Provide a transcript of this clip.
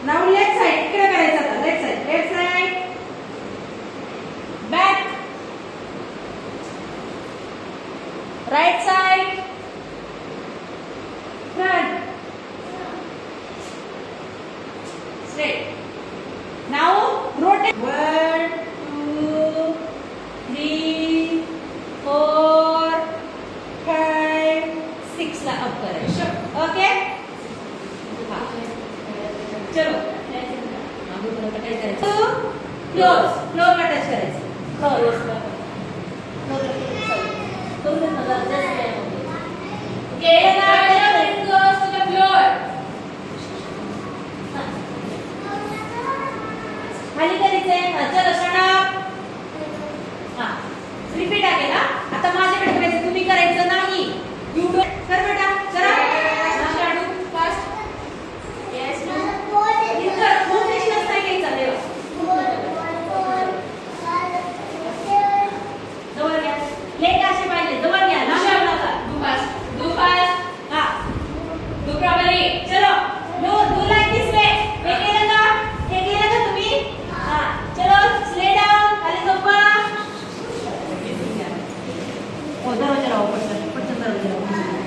Now left side इकडे करायचं आता left side back right side front straight. Now rotate 1 2 3 4 5 6 ला up करायचं okay हां चलो मागून पुढे काय करायचं क्लोज ला टच करायचं क्लोज खाली करायचंय चलो स्टॉप हां रिपीट आहे ना आता माझ्याकडे करायचं तुम्ही करायचं नाही यू डू कर बेटा चला काढू फास्ट यस नो इतर मोटिवेशन नाही घ्यायचा देवा जवळ घ्या लेट असे पाहिजे जवळ घ्या नाशा नका डू फास्ट हां डू प्रॉपर्ली चलो डू लाइक दिस वे हे केलं का तुम्ही हां चलो स्ले डाउन खाली झोपा दरवाजा लावा पटकन दरवाजा लावा